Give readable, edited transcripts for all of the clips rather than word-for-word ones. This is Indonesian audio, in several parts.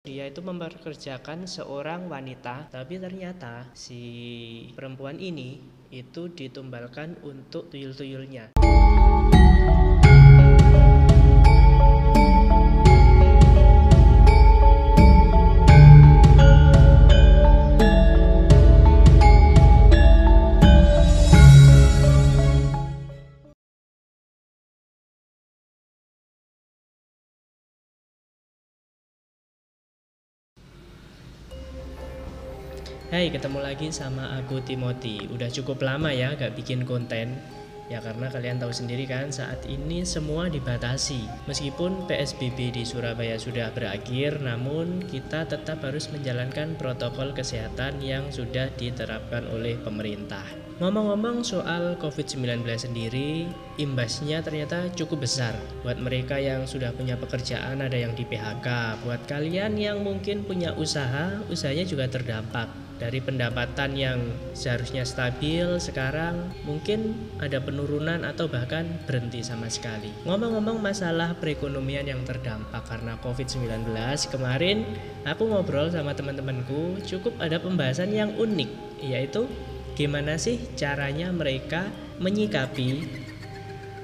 Dia itu mempekerjakan seorang wanita, tapi ternyata si perempuan ini itu ditumbalkan untuk tuyul-tuyulnya. Hai, ketemu lagi sama aku Timothy. Udah cukup lama ya gak bikin konten. Ya karena kalian tahu sendiri kan saat ini semua dibatasi. Meskipun PSBB di Surabaya sudah berakhir, namun kita tetap harus menjalankan protokol kesehatan yang sudah diterapkan oleh pemerintah. Ngomong-ngomong soal COVID-19 sendiri, imbasnya ternyata cukup besar. Buat mereka yang sudah punya pekerjaan ada yang di PHK. Buat kalian yang mungkin punya usaha, usahanya juga terdampak. Dari pendapatan yang seharusnya stabil, sekarang mungkin ada penurunan atau bahkan berhenti sama sekali. Ngomong-ngomong masalah perekonomian yang terdampak karena COVID-19, kemarin aku ngobrol sama teman-temanku, cukup ada pembahasan yang unik, yaitu gimana sih caranya mereka menyikapi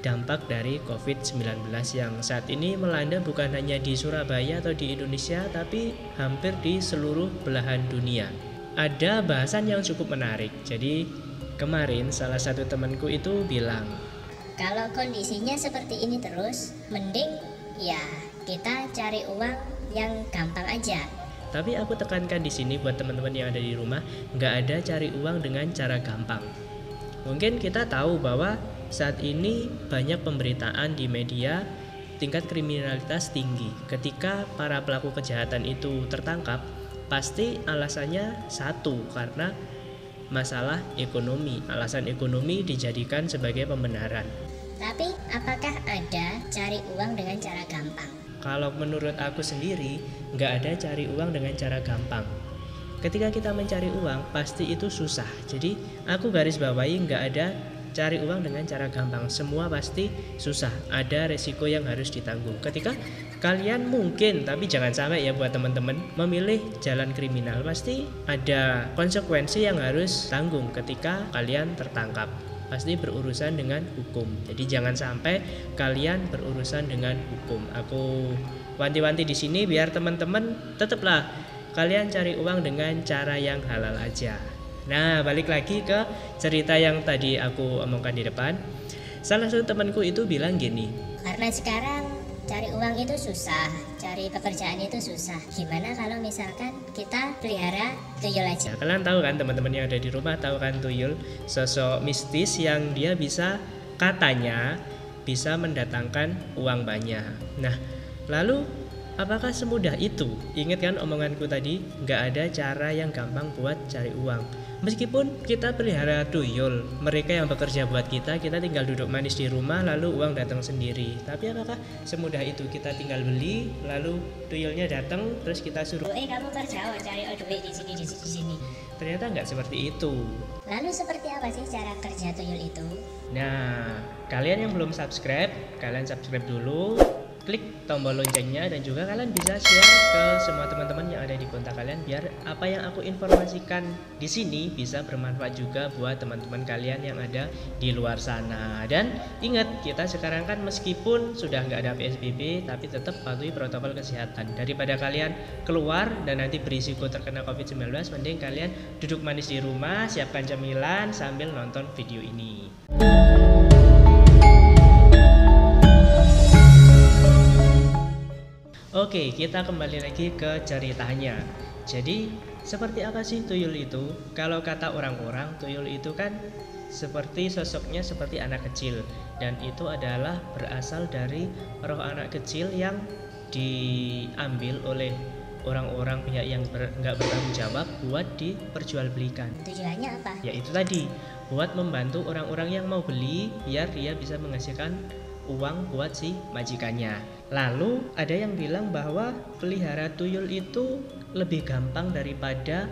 dampak dari COVID-19 yang saat ini melanda bukan hanya di Surabaya atau di Indonesia, tapi hampir di seluruh belahan dunia. Ada bahasan yang cukup menarik. Jadi kemarin salah satu temanku itu bilang, kalau kondisinya seperti ini terus, mending ya kita cari uang yang gampang aja. Tapi aku tekankan di sini buat teman-teman yang ada di rumah, nggak ada cari uang dengan cara gampang. Mungkin kita tahu bahwa saat ini banyak pemberitaan di media tingkat kriminalitas tinggi. Ketika para pelaku kejahatan itu tertangkap, pasti alasannya satu, karena masalah ekonomi. Alasan ekonomi dijadikan sebagai pembenaran. Tapi apakah ada cari uang dengan cara gampang? Kalau menurut aku sendiri, nggak ada cari uang dengan cara gampang. Ketika kita mencari uang, pasti itu susah. Jadi aku garis bawahi, nggak ada cari uang dengan cara gampang. Semua pasti susah, ada resiko yang harus ditanggung. Ketika kalian mungkin, tapi jangan sampai ya buat teman-teman, memilih jalan kriminal, pasti ada konsekuensi yang harus tanggung ketika kalian tertangkap. Pasti berurusan dengan hukum. Jadi jangan sampai kalian berurusan dengan hukum. Aku wanti-wanti di sini biar teman-teman tetaplah kalian cari uang dengan cara yang halal aja. Nah, balik lagi ke cerita yang tadi aku omongkan di depan. Salah satu temanku itu bilang gini, karena sekarang cari uang itu susah, cari pekerjaan itu susah. Gimana kalau misalkan kita pelihara tuyul aja? Ya, kalian tahu kan, teman-teman yang ada di rumah tahu kan tuyul, sosok mistis yang dia katanya bisa mendatangkan uang banyak. Nah, lalu apakah semudah itu? Ingat kan omonganku tadi, nggak ada cara yang gampang buat cari uang. Meskipun kita pelihara tuyul, mereka yang bekerja buat kita tinggal duduk manis di rumah lalu uang datang sendiri. Tapi apakah semudah itu? Kita tinggal beli lalu tuyulnya datang terus kita suruh, kamu kerja cari duit di sini. Ternyata nggak seperti itu. Lalu seperti apa sih cara kerja tuyul itu? Nah, kalian yang belum subscribe, kalian subscribe dulu, klik tombol loncengnya, dan juga kalian bisa share ke semua teman-teman yang ada di kontak kalian biar apa yang aku informasikan di sini bisa bermanfaat juga buat teman-teman kalian yang ada di luar sana. Dan ingat, kita sekarang kan meskipun sudah nggak ada PSBB tapi tetap patuhi protokol kesehatan. Daripada kalian keluar dan nanti berisiko terkena COVID-19, mending kalian duduk manis di rumah, siapkan cemilan sambil nonton video ini. Oke, kita kembali lagi ke ceritanya. Jadi, seperti apa sih tuyul itu? Kalau kata orang-orang, tuyul itu kan seperti sosoknya seperti anak kecil, dan itu adalah berasal dari roh anak kecil yang diambil oleh orang-orang pihak yang nggak bertanggung jawab buat diperjualbelikan. Tujuannya apa? Ya itu tadi, buat membantu orang-orang yang mau beli biar dia bisa menghasilkan uang buat si majikannya. Lalu ada yang bilang bahwa pelihara tuyul itu lebih gampang daripada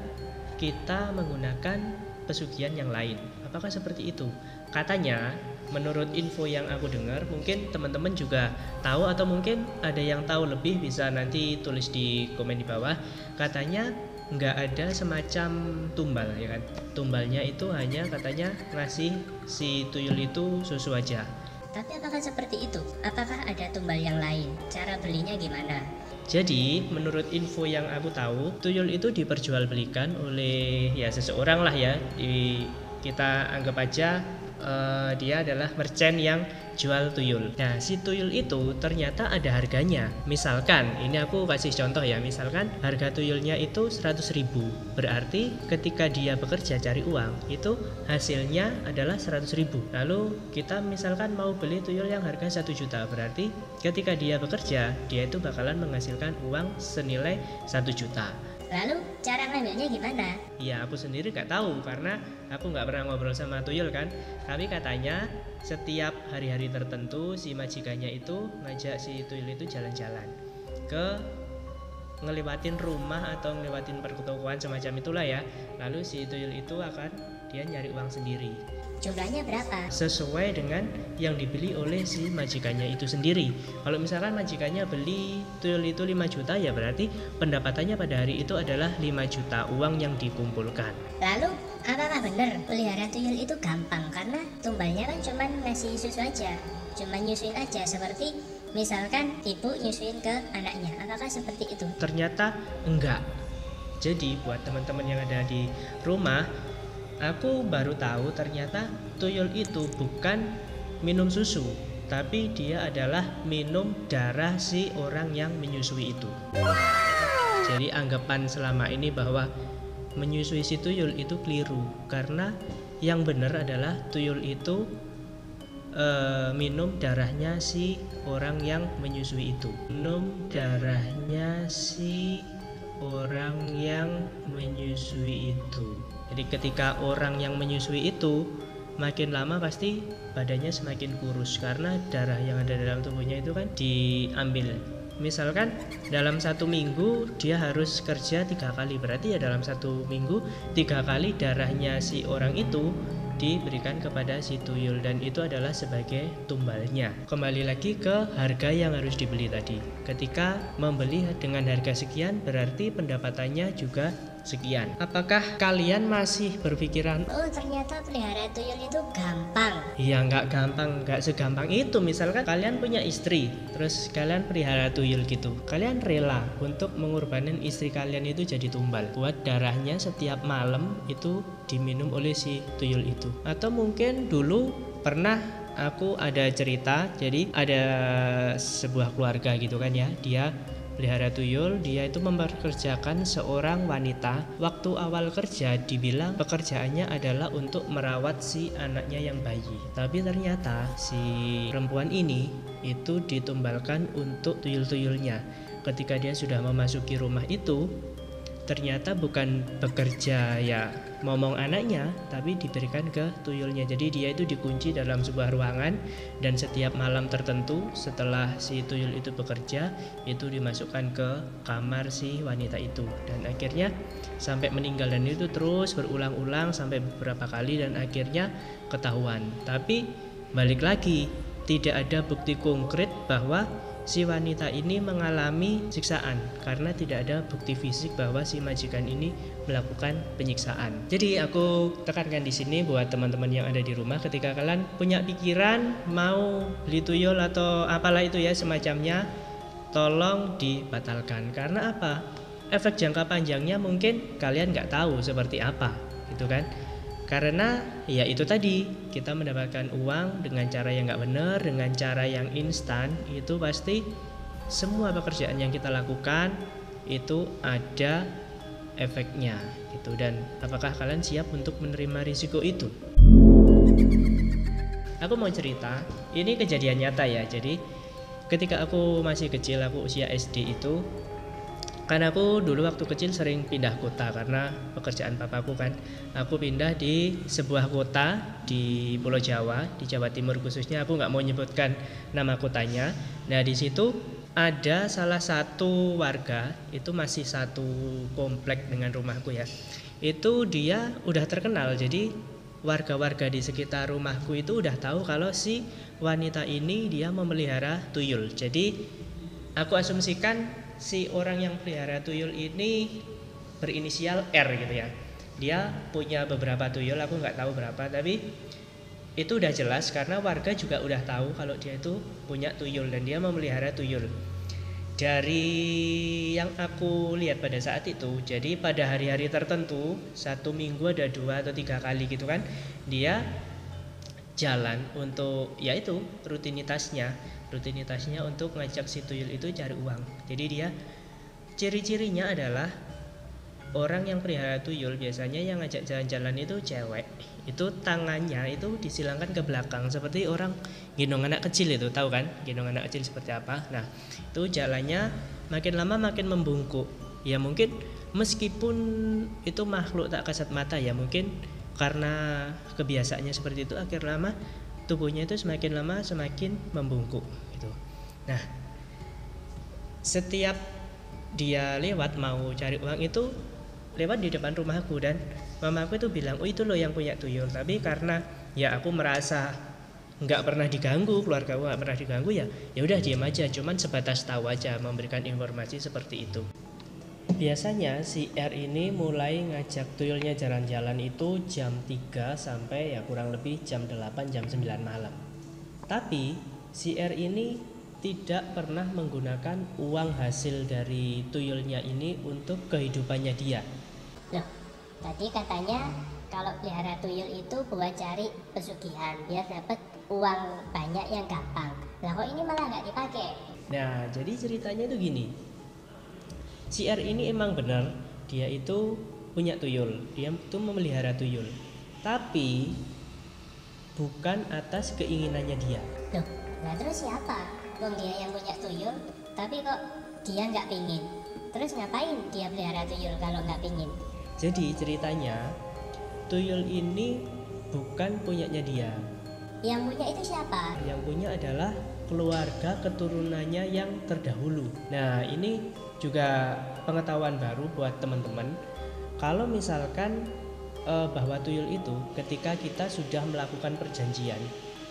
kita menggunakan pesugihan yang lain. Apakah seperti itu? katanya menurut info yang aku dengar, mungkin teman-teman juga tahu atau mungkin ada yang tahu lebih, bisa nanti tulis di komen di bawah. Katanya nggak ada semacam tumbal ya kan, tumbalnya itu hanya katanya ngasih si tuyul itu susu aja. Tapi apakah seperti itu? Apakah ada tumbal yang lain? Cara belinya gimana? Jadi menurut info yang aku tahu, tuyul itu diperjualbelikan oleh ya seseorang lah ya, kita anggap aja dia adalah merchant yang jual tuyul. Nah, si tuyul itu ternyata ada harganya. Misalkan, ini aku kasih contoh ya, misalkan harga tuyulnya itu 100.000. Berarti ketika dia bekerja cari uang, itu hasilnya adalah 100.000. Lalu kita misalkan mau beli tuyul yang harga 1 juta. Berarti ketika dia bekerja, dia itu bakalan menghasilkan uang senilai 1 juta. Lalu cara ngambilnya gimana? Ya aku sendiri gak tahu karena aku gak pernah ngobrol sama tuyul kan. Tapi katanya setiap hari-hari tertentu si majikannya itu ngajak si tuyul itu jalan-jalan ke ngelewatin rumah atau ngelewatin pertokoan semacam itulah ya. Lalu si tuyul itu akan dia nyari uang sendiri. Jumlahnya berapa? Sesuai dengan yang dibeli oleh si majikannya itu sendiri. Kalau misalkan majikannya beli tuyul itu 5 juta ya berarti pendapatannya pada hari itu adalah 5 juta uang yang dikumpulkan. Lalu apakah benar pelihara tuyul itu gampang? Karena tumbalnya kan cuma ngasih susu aja, cuma nyusuin aja, seperti misalkan ibu nyusuin ke anaknya. Apakah seperti itu? Ternyata enggak. Jadi buat teman-teman yang ada di rumah, aku baru tahu ternyata tuyul itu bukan minum susu, tapi dia adalah minum darah si orang yang menyusui itu. Jadi anggapan selama ini bahwa menyusui si tuyul itu keliru, karena yang benar adalah tuyul itu minum darahnya si orang yang menyusui itu. Minum darahnya si orang yang menyusui itu. Jadi ketika orang yang menyusui itu makin lama pasti badannya semakin kurus karena darah yang ada dalam tubuhnya itu kan diambil. Misalkan dalam 1 minggu dia harus kerja 3 kali, berarti ya dalam 1 minggu 3 kali darahnya si orang itu diberikan kepada si tuyul, dan itu adalah sebagai tumbalnya. Kembali lagi ke harga yang harus dibeli tadi. Ketika membeli dengan harga sekian berarti pendapatannya juga sekian. Apakah kalian masih berpikiran, oh ternyata pelihara tuyul itu gampang? ya nggak gampang, nggak segampang itu. Misalkan kalian punya istri, terus kalian pelihara tuyul gitu, kalian rela untuk mengorbankan istri kalian itu jadi tumbal buat darahnya setiap malam itu diminum oleh si tuyul itu. Atau mungkin dulu pernah aku ada cerita, jadi ada sebuah keluarga gitu kan ya, dia pelihara tuyul, dia itu mempekerjakan seorang wanita. Waktu awal kerja dibilang pekerjaannya adalah untuk merawat si anaknya yang bayi. Tapi ternyata si perempuan ini itu ditumbalkan untuk tuyul-tuyulnya. Ketika dia sudah memasuki rumah itu, ternyata bukan bekerja ya momong anaknya, tapi diberikan ke tuyulnya. Jadi dia itu dikunci dalam sebuah ruangan, dan setiap malam tertentu setelah si tuyul itu bekerja, itu dimasukkan ke kamar si wanita itu, dan akhirnya sampai meninggal. Dan itu terus berulang-ulang sampai beberapa kali dan akhirnya ketahuan. Tapi balik lagi, tidak ada bukti konkret bahwa si wanita ini mengalami siksaan karena tidak ada bukti fisik bahwa si majikan ini melakukan penyiksaan. Jadi aku tekankan di sini buat teman-teman yang ada di rumah, ketika kalian punya pikiran mau beli tuyul atau apalah itu ya semacamnya, tolong dibatalkan. Karena apa? Efek jangka panjangnya mungkin kalian nggak tahu seperti apa, gitu kan? Karena ya itu tadi, kita mendapatkan uang dengan cara yang nggak benar, dengan cara yang instan, itu pasti semua pekerjaan yang kita lakukan itu ada efeknya gitu. Dan apakah kalian siap untuk menerima risiko itu? Aku mau cerita, ini kejadian nyata ya. Jadi ketika aku masih kecil, aku usia SD itu, kan aku dulu waktu kecil sering pindah kota karena pekerjaan papaku kan. Aku pindah di sebuah kota di Pulau Jawa, di Jawa Timur khususnya. Aku nggak mau nyebutkan nama kotanya. Nah di situ ada salah satu warga, itu masih satu komplek dengan rumahku ya. Itu dia udah terkenal, jadi warga-warga di sekitar rumahku itu udah tahu kalau si wanita ini dia memelihara tuyul. Jadi aku asumsikan si orang yang pelihara tuyul ini berinisial R gitu ya. Dia punya beberapa tuyul, aku nggak tahu berapa, tapi itu udah jelas karena warga juga udah tahu kalau dia itu punya tuyul dan dia memelihara tuyul. Dari yang aku lihat pada saat itu, jadi pada hari-hari tertentu, 1 minggu ada 2 atau 3 kali gitu kan, dia jalan untuk yaitu rutinitasnya untuk ngajak si tuyul itu cari uang. Jadi dia ciri-cirinya adalah orang yang pelihara tuyul biasanya yang ngajak jalan-jalan itu cewek. Itu tangannya itu disilangkan ke belakang seperti orang gendong anak kecil itu, tahu kan? Gendong anak kecil seperti apa? Nah, itu jalannya makin lama makin membungkuk. Ya mungkin meskipun itu makhluk tak kasat mata ya, mungkin karena kebiasaannya seperti itu akhir lama tubuhnya itu semakin lama semakin membungkuk gitu. Nah, setiap dia lewat mau cari uang itu lewat di depan rumahku dan mamaku itu bilang, oh itu loh yang punya tuyul. Tapi karena ya aku merasa nggak pernah diganggu, keluarga aku nggak pernah diganggu, ya udah diam aja, cuman sebatas tahu aja, memberikan informasi seperti itu. Biasanya si R ini mulai ngajak tuyulnya jalan-jalan itu jam 3 sampai ya kurang lebih jam 8 jam 9 malam. Tapi si R ini tidak pernah menggunakan uang hasil dari tuyulnya ini untuk kehidupannya dia. Loh, tadi katanya kalau pelihara tuyul itu buat cari pesugihan biar dapat uang banyak yang gampang. Lah kok ini malah nggak dipakai? Nah, jadi ceritanya itu gini. Si R ini emang benar dia itu punya tuyul, dia itu memelihara tuyul. Tapi bukan atas keinginannya dia. Loh, nah terus siapa? Wong dia yang punya tuyul, tapi kok dia nggak pingin. Terus ngapain dia pelihara tuyul kalau nggak pingin? Jadi ceritanya tuyul ini bukan punyanya dia. Yang punya itu siapa? Yang punya adalah keluarga keturunannya yang terdahulu. Nah, ini juga pengetahuan baru buat teman-teman. Kalau misalkan bahwa tuyul itu ketika kita sudah melakukan perjanjian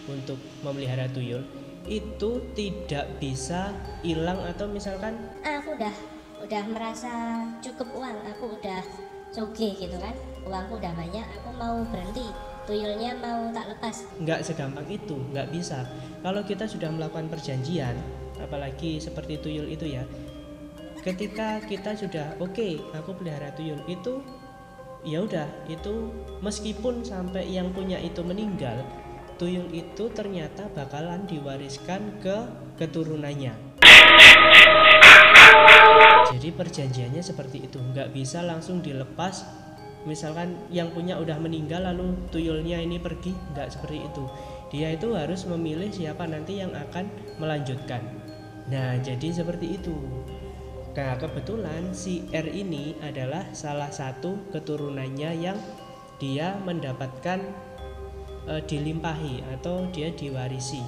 untuk memelihara tuyul itu tidak bisa hilang, atau misalkan Aku udah merasa cukup uang, aku udah sugih gitu kan, uangku udah banyak, aku mau berhenti, tuyulnya mau tak lepas. nggak segampang itu, nggak bisa. Kalau kita sudah melakukan perjanjian, apalagi seperti tuyul itu ya, ketika kita sudah oke, aku pelihara tuyul itu, ya udah itu meskipun sampai yang punya itu meninggal, tuyul itu ternyata bakalan diwariskan ke keturunannya. Jadi perjanjiannya seperti itu, nggak bisa langsung dilepas. Misalkan yang punya udah meninggal lalu tuyulnya ini pergi, nggak seperti itu. Dia itu harus memilih siapa nanti yang akan melanjutkan. Nah, jadi seperti itu. Nah, kebetulan si R ini adalah salah satu keturunannya yang dia mendapatkan dilimpahi atau dia diwarisi.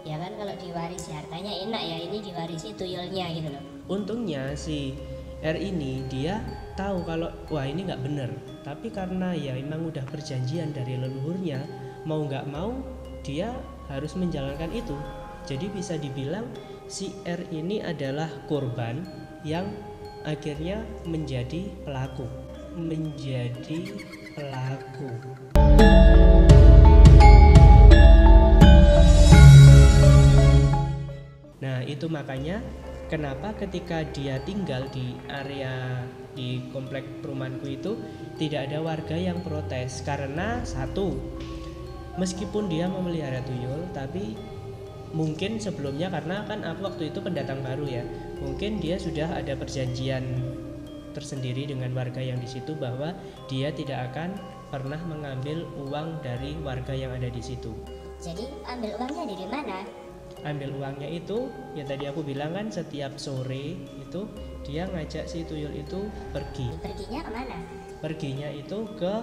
Ya kan kalau diwarisi hartanya enak ya, ini diwarisi tuyulnya gitu loh. Untungnya si R ini dia tahu kalau wah ini nggak benar, tapi karena ya emang udah perjanjian dari leluhurnya, mau nggak mau dia harus menjalankan itu. Jadi bisa dibilang si R ini adalah korban yang akhirnya menjadi pelaku. Nah, itu makanya kenapa ketika dia tinggal di area di komplek perumahanku itu tidak ada warga yang protes, karena satu, meskipun dia memelihara tuyul, tapi mungkin sebelumnya karena kan aku waktu itu pendatang baru ya, mungkin dia sudah ada perjanjian tersendiri dengan warga yang di situ bahwa dia tidak akan pernah mengambil uang dari warga yang ada di situ. Jadi ambil uangnya dari mana? Ambil uangnya itu ya tadi aku bilang kan, setiap sore itu dia ngajak si tuyul itu pergi. Perginya kemana? Perginya itu ke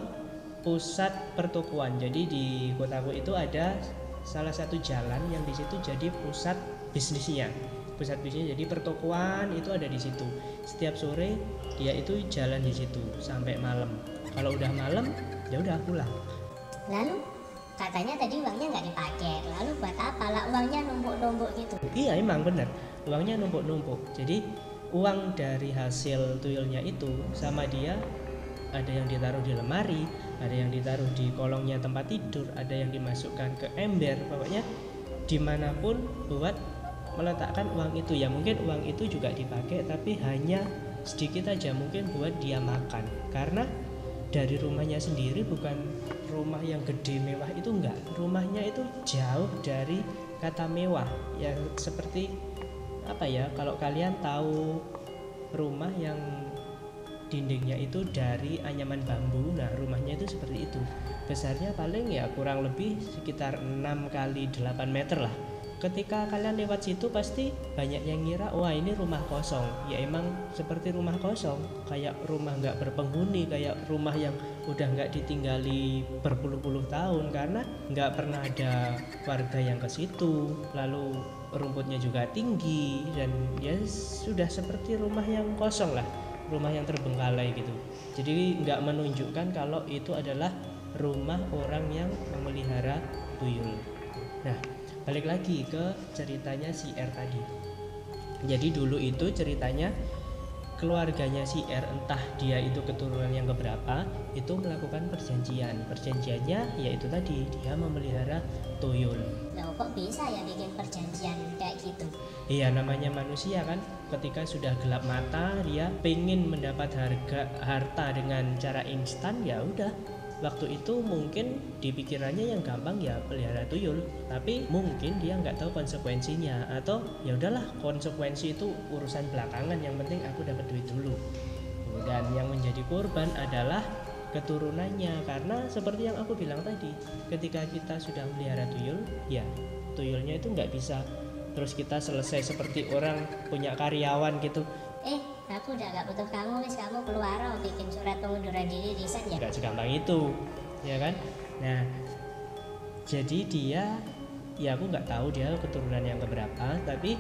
pusat pertokoan. Jadi di kotaku itu ada salah satu jalan yang di situ jadi pusat bisnisnya. Pusat bisnis, jadi pertokoan itu ada di situ. Setiap sore dia itu jalan di situ sampai malam. Kalau udah malam ya udah pulang. Lalu katanya tadi uangnya nggak dipakai, lalu buat apa lah uangnya numpuk-numpuk gitu? Iya emang bener, uangnya numpuk-numpuk. Jadi uang dari hasil tuyulnya itu sama dia ada yang ditaruh di lemari, ada yang ditaruh di kolongnya tempat tidur, ada yang dimasukkan ke ember, pokoknya dimanapun buat meletakkan uang itu. Ya mungkin uang itu juga dipakai tapi hanya sedikit aja, mungkin buat dia makan, karena dari rumahnya sendiri bukan rumah yang gede mewah itu, enggak, rumahnya itu jauh dari kata mewah. Ya seperti apa ya, kalau kalian tahu rumah yang dindingnya itu dari anyaman bambu, nah rumahnya itu seperti itu, besarnya paling ya kurang lebih sekitar 6 kali 8 meter lah. Ketika kalian lewat situ pasti banyak yang ngira wah ini rumah kosong. Ya emang seperti rumah kosong, kayak rumah nggak berpenghuni, kayak rumah yang udah nggak ditinggali berpuluh-puluh tahun karena nggak pernah ada warga yang ke situ. Lalu rumputnya juga tinggi dan ya sudah seperti rumah yang kosong lah, rumah yang terbengkalai gitu. Jadi nggak menunjukkan kalau itu adalah rumah orang yang memelihara tuyul. Nah, balik lagi ke ceritanya si R tadi. Jadi dulu itu ceritanya keluarganya si R, entah dia itu keturunan yang keberapa, itu melakukan perjanjian. Perjanjiannya yaitu tadi dia memelihara tuyul. Loh kok bisa ya bikin perjanjian kayak gitu? Iya namanya manusia kan, ketika sudah gelap mata dia pengen mendapat harta dengan cara instan, ya udah waktu itu mungkin di pikirannya yang gampang ya pelihara tuyul, tapi mungkin dia nggak tahu konsekuensinya, atau ya udahlah konsekuensi itu urusan belakangan, yang penting aku dapat duit dulu. Dan yang menjadi korban adalah keturunannya, karena seperti yang aku bilang tadi, ketika kita sudah melihara tuyul, ya tuyulnya itu nggak bisa terus kita selesai seperti orang punya karyawan gitu. Aku udah gak butuh kamu, wis kamu keluar, bikin surat pengunduran diri, resign ya. Gak segampang itu, ya kan? Nah, jadi dia, ya aku nggak tahu dia keturunan yang keberapa, tapi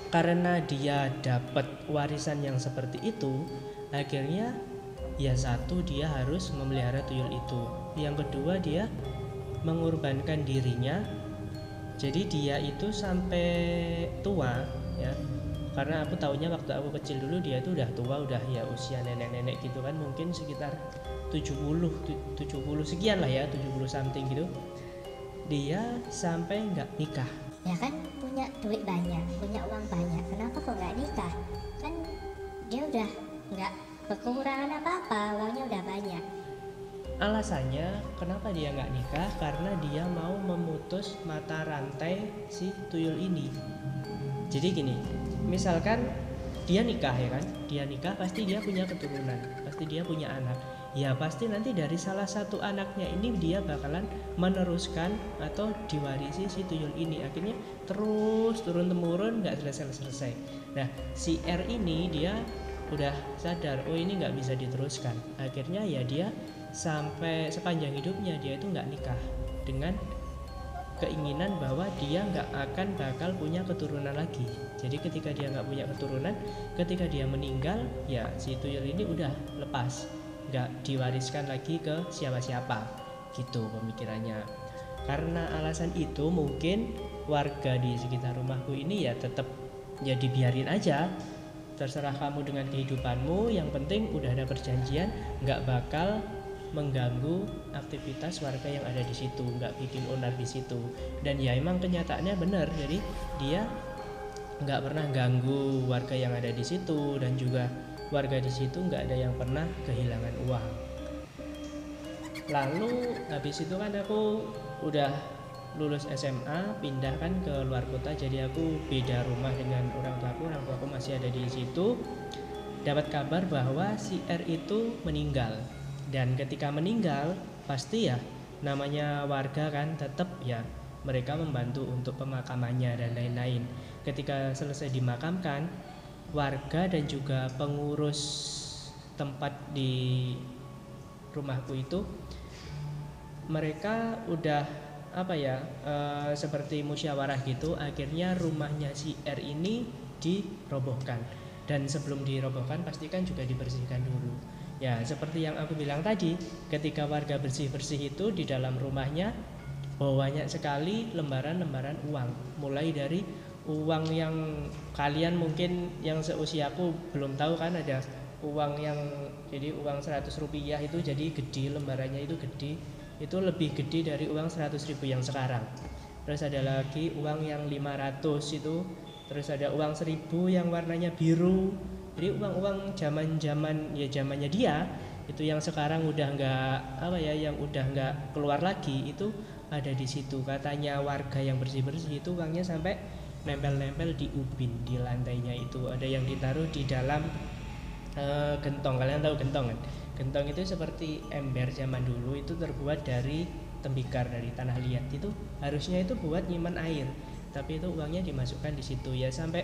karena dia dapat warisan yang seperti itu, akhirnya ya satu dia harus memelihara tuyul itu, yang kedua dia mengorbankan dirinya. Jadi dia itu sampai tua ya, karena aku tahunya waktu aku kecil dulu dia itu udah tua, udah ya usia nenek-nenek gitu kan, mungkin sekitar 70 sekian lah ya, 70 something gitu. Dia sampai nggak nikah. Ya kan punya duit banyak, punya uang banyak, kenapa kok nggak nikah? Kan dia udah nggak kekurangan apa-apa, uangnya udah banyak. Alasannya kenapa dia nggak nikah, karena dia mau memutus mata rantai si tuyul ini. Jadi gini, misalkan dia nikah ya kan, dia nikah pasti dia punya keturunan, pasti dia punya anak. Ya pasti nanti dari salah satu anaknya ini dia bakalan meneruskan atau diwarisi si tuyul ini. Akhirnya terus turun temurun nggak selesai. Nah si R ini dia udah sadar, oh ini nggak bisa diteruskan. Akhirnya ya dia sampai sepanjang hidupnya dia itu nggak nikah, dengan keinginan bahwa dia nggak akan bakal punya keturunan lagi. Jadi ketika dia nggak punya keturunan, ketika dia meninggal, ya si tuyul ini udah lepas, nggak diwariskan lagi ke siapa-siapa, gitu pemikirannya. Karena alasan itu mungkin warga di sekitar rumahku ini ya tetap ya dibiarin aja, terserah kamu dengan kehidupanmu, yang penting udah ada perjanjian, nggak bakal mengganggu aktivitas warga yang ada di situ, nggak bikin onar di situ. Dan ya emang kenyataannya benar, jadi dia nggak pernah ganggu warga yang ada di situ, dan juga warga di situ nggak ada yang pernah kehilangan uang. Lalu habis itu kan aku udah lulus SMA, pindah kan ke luar kota, jadi aku beda rumah dengan orang tuaku masih ada di situ. Dapat kabar bahwa si R itu meninggal. Dan ketika meninggal pasti ya namanya warga kan tetap ya mereka membantu untuk pemakamannya dan lain-lain. Ketika selesai dimakamkan, warga dan juga pengurus tempat di rumahku itu mereka udah seperti musyawarah gitu. Akhirnya rumahnya si R ini dirobohkan, dan sebelum dirobohkan pastikan juga dibersihkan dulu. Ya seperti yang aku bilang tadi, ketika warga bersih-bersih itu di dalam rumahnya banyak sekali lembaran-lembaran uang, mulai dari uang yang kalian mungkin yang seusiaku belum tahu kan, ada uang yang jadi uang 100 rupiah itu jadi gede, lembarannya itu gede, itu lebih gede dari uang 100.000 yang sekarang. Terus ada lagi uang yang 500 itu, terus ada uang 1000 yang warnanya biru. Jadi uang-uang zaman-zaman ya zamannya dia itu yang sekarang udah nggak yang udah nggak keluar lagi, itu ada di situ. Katanya warga yang bersih-bersih itu uangnya sampai nempel-nempel di ubin, di lantainya itu. Ada yang ditaruh di dalam gentong. Kalian tahu gentong kan? Gentong itu seperti ember zaman dulu, itu terbuat dari tembikar, dari tanah liat. Itu harusnya itu buat nyimpan air, tapi itu uangnya dimasukkan di situ ya, sampai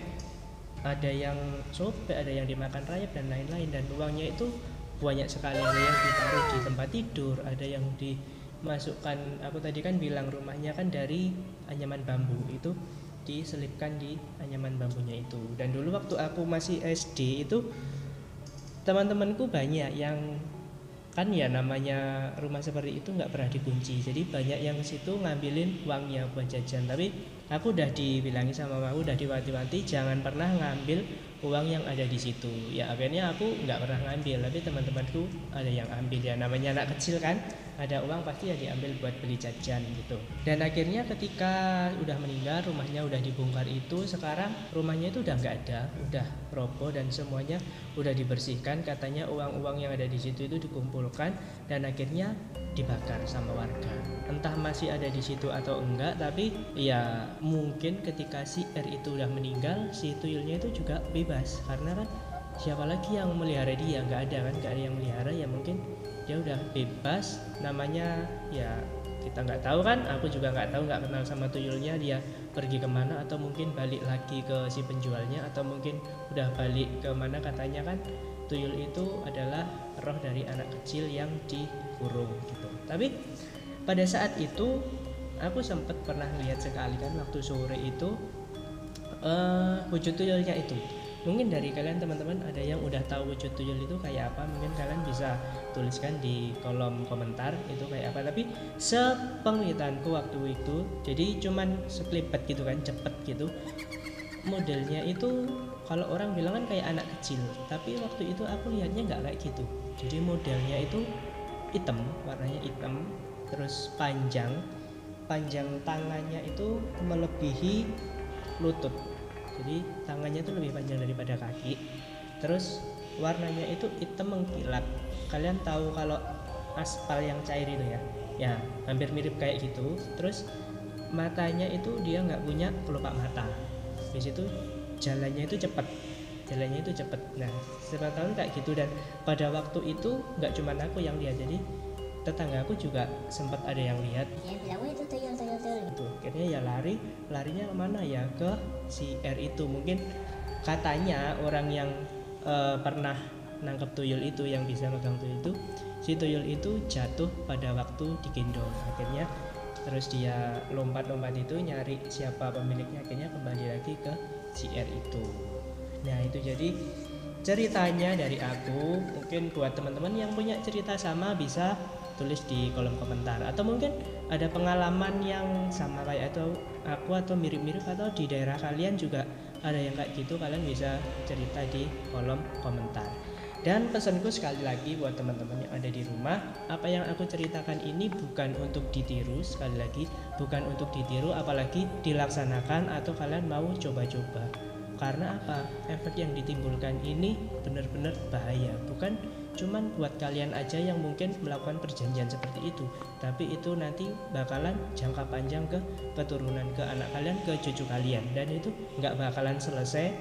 ada yang sobek, ada yang dimakan rayap dan lain-lain. Dan uangnya itu banyak sekali, ada yang ditaruh di tempat tidur, ada yang dimasukkan, aku tadi kan bilang rumahnya kan dari anyaman bambu, itu diselipkan di anyaman bambunya itu. Dan dulu waktu aku masih SD itu teman-temanku banyak yang kan ya namanya rumah seperti itu nggak pernah dikunci, jadi banyak yang ke situ ngambilin uangnya buat jajan. Tapi aku udah dibilangi sama mamaku, udah diwanti-wanti jangan pernah ngambil uang yang ada di situ. Ya akhirnya aku nggak pernah ngambil, tapi teman-temanku ada yang ambil. Ya namanya anak kecil kan, ada uang pasti ya diambil buat beli jajan gitu. Dan akhirnya ketika udah meninggal, rumahnya udah dibongkar itu, sekarang rumahnya itu udah nggak ada, udah roboh dan semuanya udah dibersihkan. Katanya uang-uang yang ada di situ itu dikumpulkan dan akhirnya dibakar sama warga. Entah masih ada di situ atau enggak, tapi ya mungkin ketika si R itu udah meninggal, si tuyulnya itu juga bebas, karena kan siapa lagi yang melihara dia, nggak ada kan, nggak ada yang melihara, ya mungkin dia udah bebas. Namanya ya kita nggak tahu kan, aku juga nggak tahu, nggak kenal sama tuyulnya, dia pergi kemana, atau mungkin balik lagi ke si penjualnya, atau mungkin udah balik ke mana. Katanya kan tuyul itu adalah roh dari anak kecil yang dikurung gitu. Tapi pada saat itu aku sempat pernah lihat sekali kan, waktu sore itu wujud tuyulnya itu. Mungkin dari kalian teman-teman ada yang udah tahu wujud tuyul itu kayak apa, mungkin kalian bisa tuliskan di kolom komentar itu kayak apa. Tapi sepenglihatanku waktu itu, jadi cuman sekelipet gitu kan, cepet gitu. Modelnya itu kalau orang bilang kan kayak anak kecil, tapi waktu itu aku lihatnya nggak kayak gitu. Jadi modelnya itu hitam, warnanya hitam, terus panjang tangannya itu melebihi lutut, jadi tangannya itu lebih panjang daripada kaki. Terus warnanya itu hitam mengkilap. Kalian tahu kalau aspal yang cair itu ya hampir mirip kayak gitu. Terus matanya itu dia nggak punya kelopak mata. Di situ jalannya itu cepat. Nah, sepengetahuan kayak gitu. Dan pada waktu itu nggak cuma aku yang lihat, jadi tetangga aku juga sempat ada yang lihat. Dia bilang, wah itu tuyul Tuh, akhirnya ya larinya kemana ya, ke si R itu. Mungkin katanya orang yang pernah nangkep tuyul itu, yang bisa megang tuyul itu, si tuyul itu jatuh pada waktu digendong. Akhirnya terus dia lompat itu nyari siapa pemiliknya, akhirnya kembali lagi ke si R itu. Nah itu jadi ceritanya dari aku. Mungkin buat teman-teman yang punya cerita sama bisa tulis di kolom komentar, atau mungkin ada pengalaman yang sama kayak aku atau mirip-mirip, atau di daerah kalian juga ada yang kayak gitu, kalian bisa cerita di kolom komentar. Dan pesanku sekali lagi buat teman-teman yang ada di rumah, apa yang aku ceritakan ini bukan untuk ditiru, sekali lagi bukan untuk ditiru, apalagi dilaksanakan atau kalian mau coba-coba. Karena apa? Efek yang ditimbulkan ini benar-benar bahaya. Bukan cuman buat kalian aja yang mungkin melakukan perjanjian seperti itu, tapi itu nanti bakalan jangka panjang ke keturunan, ke anak kalian, ke cucu kalian. Dan itu nggak bakalan selesai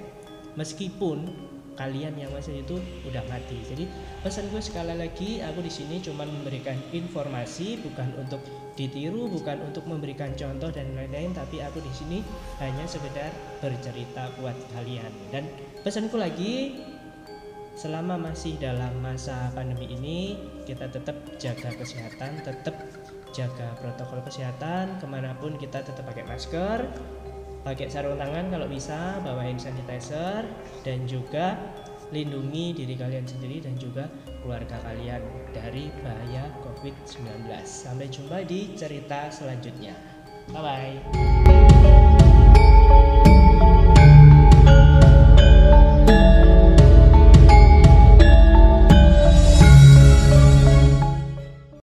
meskipun kalian yang masih itu udah mati. Jadi pesan gue sekali lagi, aku di sini cuma memberikan informasi, bukan untuk ditiru, bukan untuk memberikan contoh dan lain-lain, tapi aku di sini hanya sekedar bercerita buat kalian. Dan pesanku lagi, selama masih dalam masa pandemi ini, kita tetap jaga kesehatan, tetap jaga protokol kesehatan, kemanapun kita tetap pakai masker, pakai sarung tangan kalau bisa, bawa hand sanitizer, dan juga lindungi diri kalian sendiri dan juga keluarga kalian dari bahaya COVID-19. Sampai jumpa di cerita selanjutnya. Bye-bye.